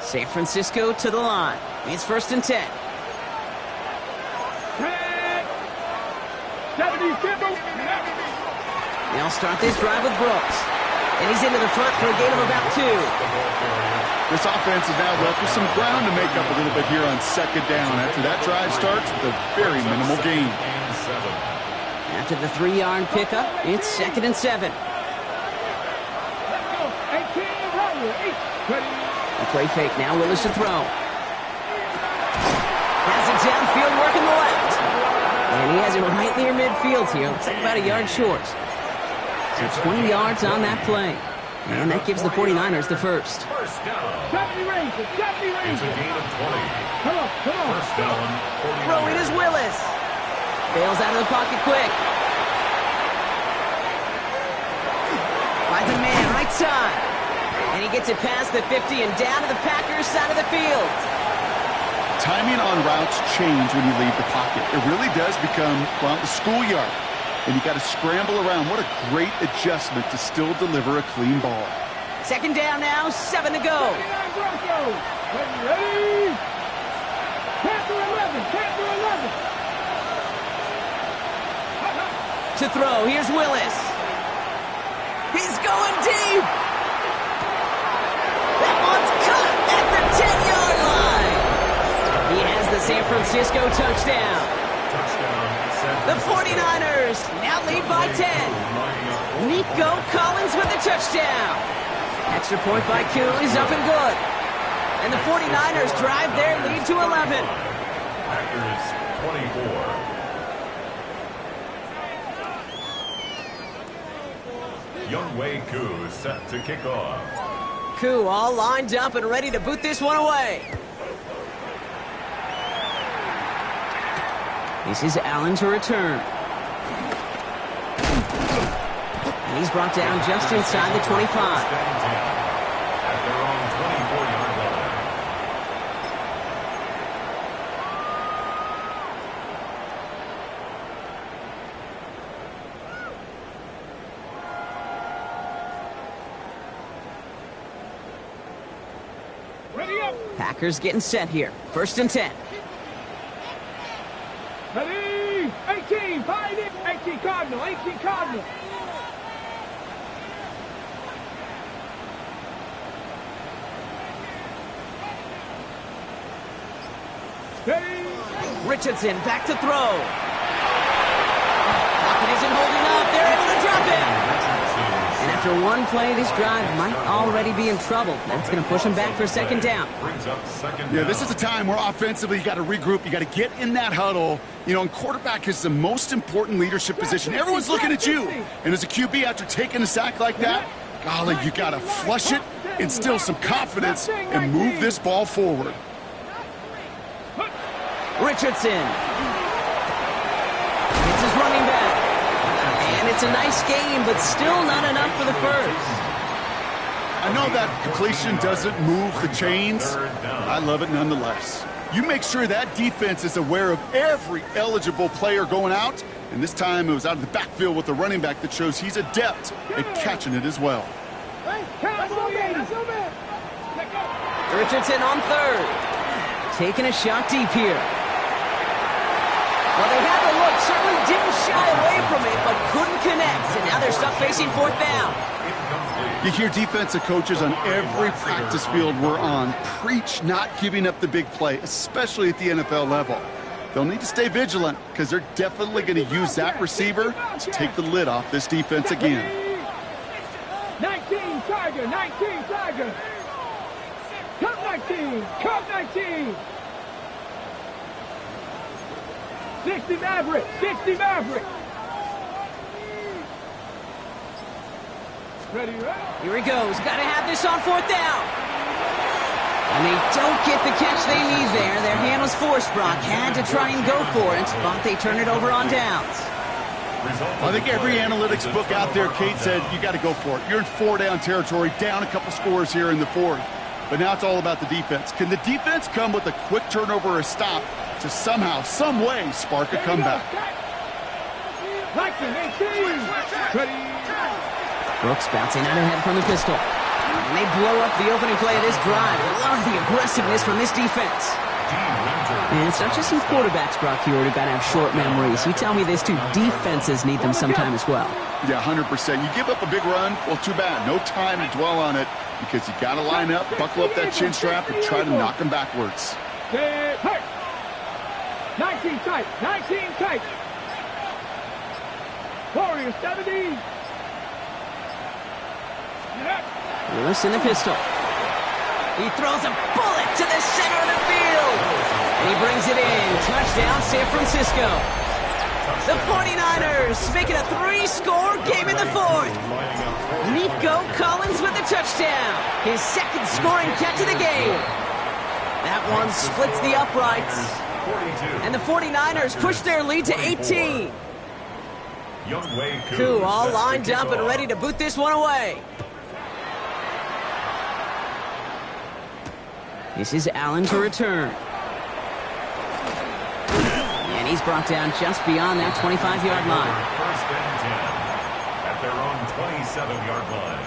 San Francisco to the line. It's 1st and 10. They'll start this drive with Brooks. And he's into the front for a gain of about 2. This offense is now left with some ground to make up a little bit here on 2nd down after that drive starts with a very minimal gain. After the 3-yard pickup, it's 2nd and 7. A play fake now. Willis to throw. Has it downfield, working the left. And he has it right near midfield here. Looks like about a yard short. So 20 yards on that play. And that gives the 49ers the first. First down. It's a gain of 20. Come on. First down. Throwing is Willis. Bails out of the pocket quick. Finds a man right side. And he gets it past the 50 and down to the Packers side of the field. Timing on routes change when you leave the pocket. It really does become, well, the schoolyard. And you got to scramble around. What a great adjustment to still deliver a clean ball. 2nd down now, 7 to go. Ready? Panther 11. To throw, here's Willis. He's going deep. That one's cut at the 10-yard line. He has the San Francisco touchdown. The 49ers now lead by 10. Nico Collins with the touchdown. Extra point by Kuhn is up and good. And the 49ers drive their lead to 11. Packers 24. Younghoe Koo set to kick off. Koo all lined up and ready to boot this one away. This is Allen to return. And he's brought down just inside the 25. At their own 24-yard line. Ready up. Packers getting set here. 1st and 10. Ready? 18, find it. 18 Cardinal. Steady. Richardson back to throw. Pocket isn't holding up. They're able to drop him. And after one play, this drive might already be in trouble. That's going to push him back for 2nd down. Brings up 2nd down. Yeah, this is a time where offensively you got to regroup. You got to get in that huddle. You know, and quarterback is the most important leadership position. Everyone's looking at you. And as a QB, after taking a sack like that, golly, you got to flush it, instill some confidence, and move this ball forward. Richardson. It's his running back. And it's a nice game, but still not enough for the first. I know that completion doesn't move the chains. I love it nonetheless. You make sure that defense is aware of every eligible player going out. And this time it was out of the backfield with the running back that shows he's adept at catching it as well. Richardson on 3rd. Taking a shot deep here. Well, they have the look certainly didn't shy away from it, but couldn't connect. And now they're stuck facing fourth down. You hear defensive coaches on every practice field we're on preach not giving up the big play, especially at the NFL level. They'll need to stay vigilant because they're definitely going to use that receiver to take the lid off this defense again. 19 Tiger, 19 Tiger. Come 19, come 19. 60 Maverick, 60 Maverick. Ready, ready? Here he goes. Got to have this on fourth down. And they don't get the catch they need there. Their hand was forced, Brock. Had to try and go for it, but they turn it over on downs. I think every analytics book out there, Kate, said you got to go for it. You're in four-down territory, down a couple scores here in the fourth. But now it's all about the defense. Can the defense come with a quick turnover or a stop to somehow, some way, spark a comeback? Brooks bouncing out ahead from the pistol. And they blow up the opening play of this drive. Love the aggressiveness from this defense. And it's not just some quarterbacks, Brock, you already got to have short memories. You tell me this too, defenses need them sometime as well. Yeah, 100%. You give up a big run, well, too bad. No time to dwell on it because you got to line up, buckle up that chin strap, and try to knock them backwards. 19 tight, 19 tight. Warrior 70. Lewis in the pistol. He throws a bullet to the center of the field. And he brings it in. Touchdown, San Francisco. The 49ers make it a 3-score game in the fourth. Nico Collins with the touchdown. His second scoring catch of the game. That one splits the uprights. And the 49ers push their lead to 18. Koo all lined up and ready to boot this one away. This is Allen to return. And he's brought down just beyond that 25-yard line. First and 10 at their own 27-yard line.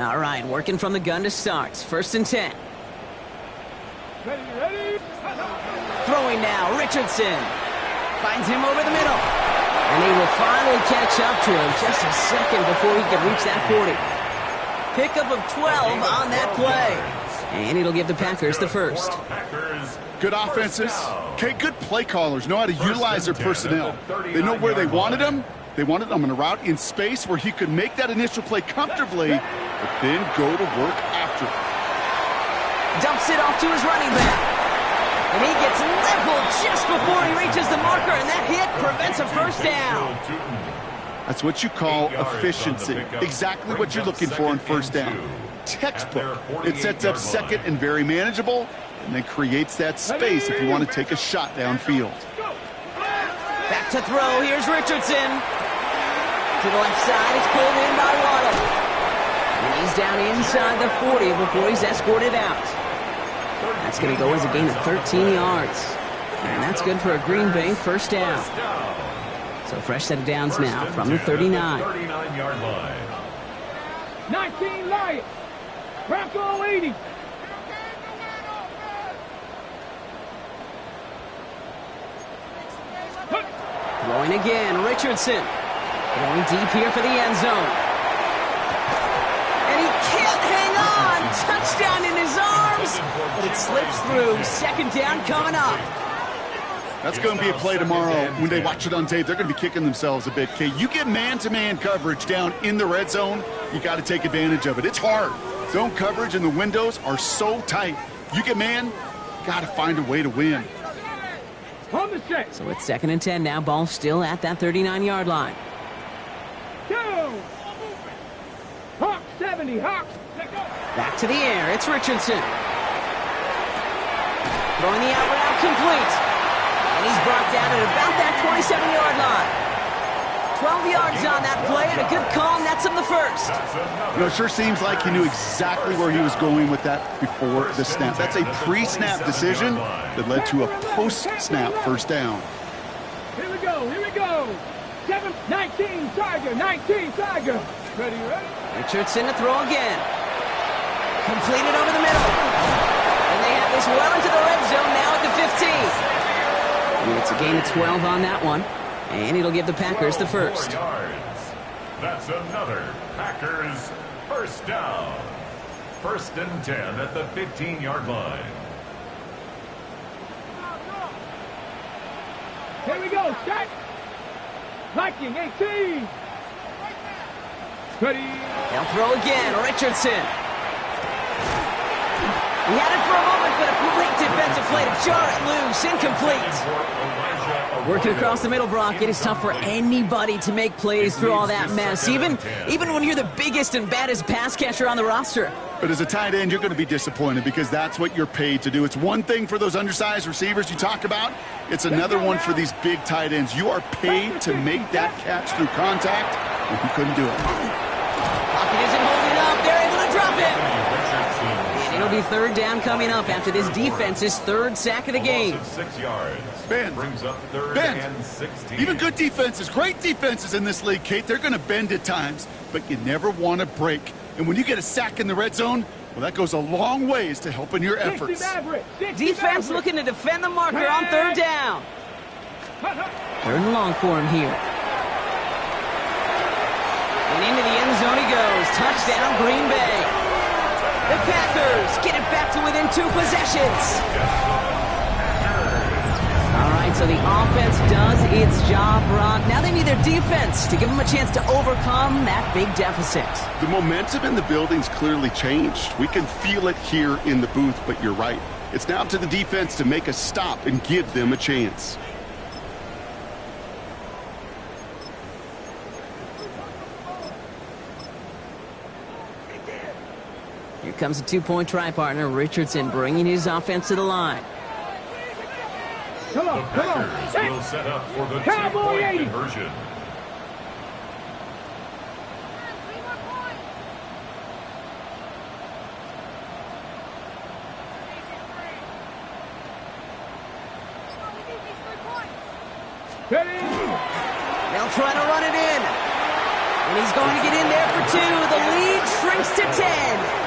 All right, working from the gun to start. First and 10. Ready. Throwing now, Richardson. Finds him over the middle. And he will finally catch up to him just a second before he can reach that 40. Pickup of 12 on that play. And it'll give the Packers the first. Good offenses. Okay, good play callers know how to utilize their personnel. They know where they wanted them. They wanted them on a route in space where he could make that initial play comfortably, but then go to work after. Dumps it off to his running back. And he gets leveled just before he reaches the marker, and that hit prevents a first down. That's what you call efficiency. Exactly what you're looking for on first down. Textbook. It sets up second and very manageable, and then creates that space if you want to take a shot downfield. Back to throw. Here's Richardson. To the left side. It's pulled in by Waddle. And he's down inside the 40 before he's escorted out. That's going to go as a gain of 13 yards. And that's good for a Green Bay first down. So fresh set of downs now from the 39. 39-yard line. 19 Lions. Bronco 80. Throwing again, Richardson. Going deep here for the end zone. And he can't hang on. Touchdown in his arms. But it slips through. Second down coming up. That's going to be a play tomorrow. When they watch it on tape, they're going to be kicking themselves a bit. Okay, you get man-to-man coverage down in the red zone, you got to take advantage of it. It's hard. Zone coverage and the windows are so tight. You get man, got to find a way to win. So it's second and 10 now. Ball still at that 39-yard line. Hawk 70, Hawk. Back to the air. It's Richardson. Throwing the out route complete. And he's brought down at about that 27-yard line. 12 yards on that play and a good call nets him the first. You know, it sure seems like he knew exactly where he was going with that before the snap. That's a pre-snap decision that led to a post-snap first down. Here we go, here we go. 19 Tiger, 19 Tiger. Ready? Richardson to throw again. Completed over the middle. And they have this well into the red zone now at the 15. And it's a gain of 12 on that one. And it'll give the Packers the first. Yards. That's another Packers first down. First and 10 at the 15-yard line. Here we go, set. Viking 18. Ready. They'll throw again. Richardson. He had it for a moment, but a great defensive play to jar it loose. Incomplete. Working across the middle, Brock, it is tough for anybody to make plays through all that mess, even when you're the biggest and baddest pass catcher on the roster. But as a tight end, you're going to be disappointed because that's what you're paid to do. It's one thing for those undersized receivers you talk about. It's another one for these big tight ends. You are paid to make that catch through contact, and he couldn't do it. Pocket isn't holding up. They're able to drop it. And it'll be third down coming up after this defense's third sack of the game. 6 yards. Bend. Brings up third Bend. and 16. Even good defenses, great defenses in this league, Kate, they're going to bend at times, but you never want to break. And when you get a sack in the red zone, well, that goes a long ways to helping your efforts. Defense looking to defend the marker on third down. Third and long for him here. And into the end zone he goes. Touchdown, Green Bay. The Packers get it back to within 2 possessions. All right, so the offense does its job, Brock. Now they need their defense to give them a chance to overcome that big deficit. The momentum in the building's clearly changed. We can feel it here in the booth, but you're right. It's now up to the defense to make a stop and give them a chance. Here comes a 2-point try partner, Richardson, bringing his offense to the line. Come The on, Packers will set up for the Cowboy 2-point 80. conversion. Ready. They'll try to run it in. And he's going to get in there for 2. The lead shrinks to 10.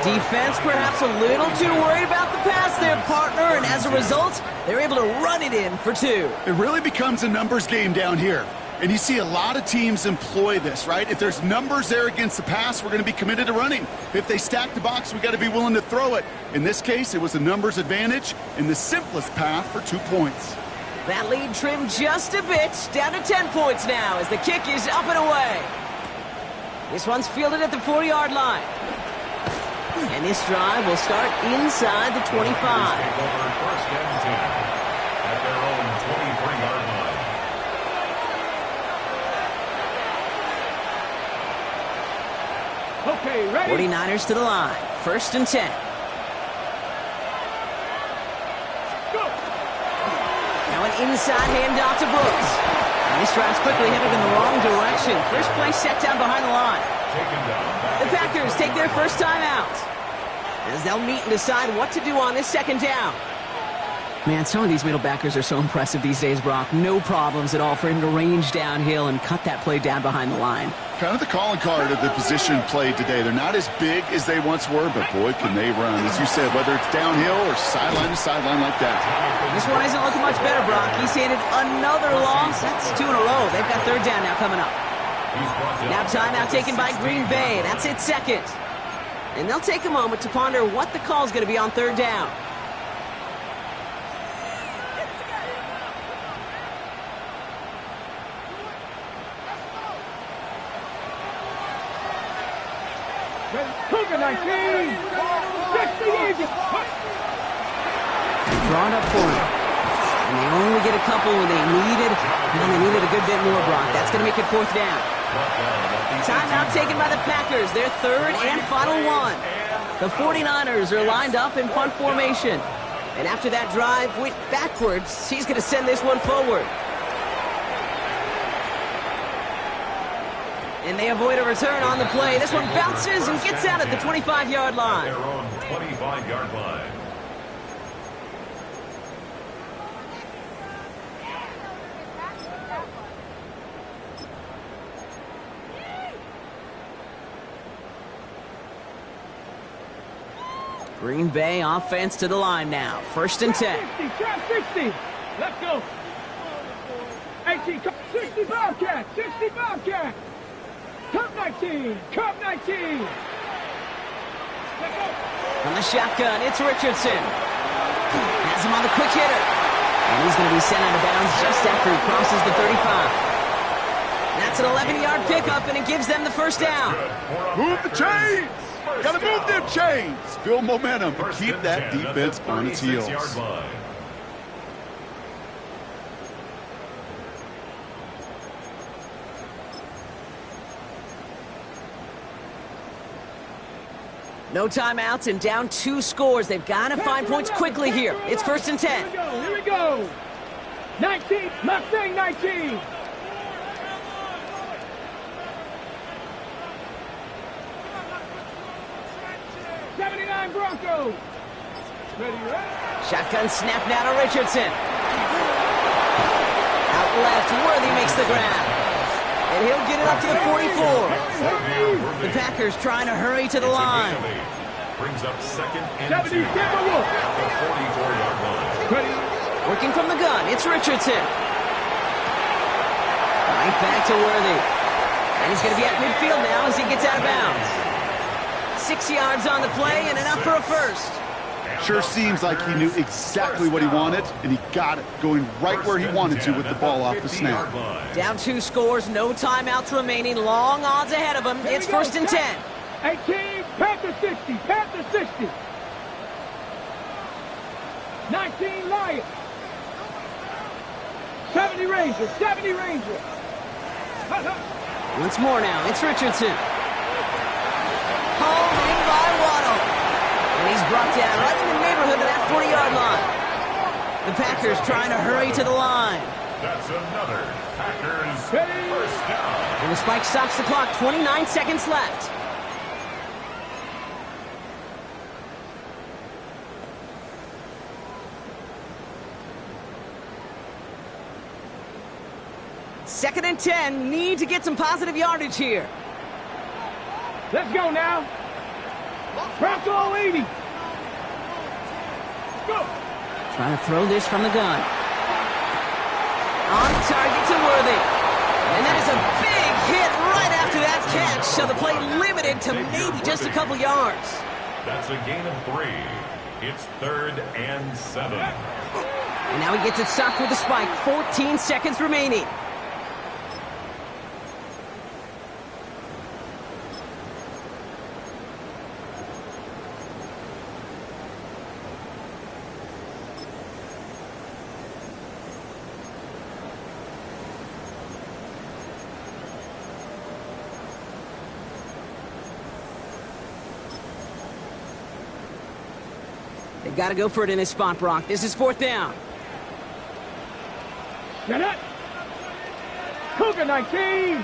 Defense perhaps a little too worried about the pass there, partner, and as a result, they're able to run it in for 2. It really becomes a numbers game down here. And you see a lot of teams employ this, right? If there's numbers there against the pass, we're going to be committed to running. If they stack the box, we got to be willing to throw it. In this case, it was a numbers advantage and the simplest path for 2 points. That lead trimmed just a bit, down to 10 points now as the kick is up and away. This one's fielded at the 40-yard line. And this drive will start inside the 25. Take over first and 10 at their own 23-yard line. Okay, ready. 49ers to the line. First and 10. Go. Now an inside handoff to Brooks. And this drive's quickly headed in the wrong direction. First play set down behind the line. Taken down. The Packers take their first time out as they'll meet and decide what to do on this second down. Man, some of these middle backers are so impressive these days, Brock. No problems at all for him to range downhill and cut that play down behind the line. Kind of the calling card of the position played today. They're not as big as they once were, but boy, can they run. As you said, whether it's downhill or sideline to sideline like that. This one isn't looking much better, Brock. He's handed another loss. That's 2 in a row. They've got third down now coming up. Now timeout taken by Green Bay. That's its second. And they'll take a moment to ponder what the call's going to be on third down. Cougar 19. 60 Eagles. Drawn up for him. And they only get a couple when they needed a good bit more, Brock. That's going to make it fourth down. Timeout taken by the Packers. Their third and final one. The 49ers are lined up in punt formation. And after that drive went backwards, he's going to send this one forward. And they avoid a return on the play. This one bounces and gets out at the 25-yard line. Their own 25-yard line. Green Bay offense to the line now. 1st and 10. 60. Let's go. 18, 60 Bobcat. 60 Bobcat. Cup 19. Cup 19. Let's go. On the shotgun, it's Richardson. Has him on the quick hitter. And he's going to be sent out of bounds just after he crosses the 35. That's an 11-yard pickup, and it gives them the first down. Move the chains. Got to move them chains. Build momentum to keep that defense on its heels. No timeouts and down 2 scores. They've got to find points quickly here. It's 1st and 10. Here we go. 19. Mustang 19. Broncos. Ready, right? Shotgun snap now to Richardson. Out left, Worthy makes the grab. And he'll get it up to the 44. The Packers trying to hurry to the line. Brings up 2nd and 2 at the 44-yard line. Ready. Working from the gun, it's Richardson. Right back to Worthy. And he's going to be at midfield now as he gets out of bounds. 6 yards on the play and enough for a first. Sure seems like he knew exactly what he wanted, and he got it, going right where he wanted to with the ball off the snap. Down 2 scores, no timeouts remaining, long odds ahead of him. It's 1st and 10. 18, Panther 60, Panther 60. 19, Lions. 70 Rangers, 70 Rangers. Once more now, it's Richardson. Home in by Waddle. And he's brought down right in the neighborhood of that 40-yard line. The Packers trying to hurry to the line. That's another Packers first down. And the spike stops the clock, 29 seconds left. Second and 10, need to get some positive yardage here. Let's go now. Bronco 80. Go. Trying to throw this from the gun. On target to Worthy. And that is a big hit right after that catch. So the play limited to maybe just a couple yards. That's a gain of 3. It's 3rd and 7. And now he gets it stopped with the spike. 14 seconds remaining. They've got to go for it in this spot, Brock. This is 4th down. Get it. Cougar 19.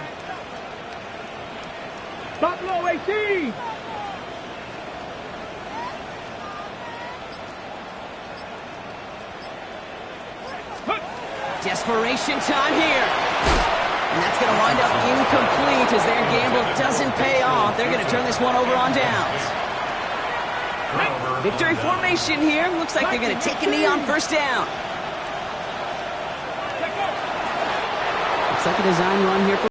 Buffalo 18. Desperation time here. And that's going to wind up incomplete as their gamble doesn't pay off. They're going to turn this one over on downs. Victory formation here. Looks like they're going to take a knee on 1st down. Looks like a design run here for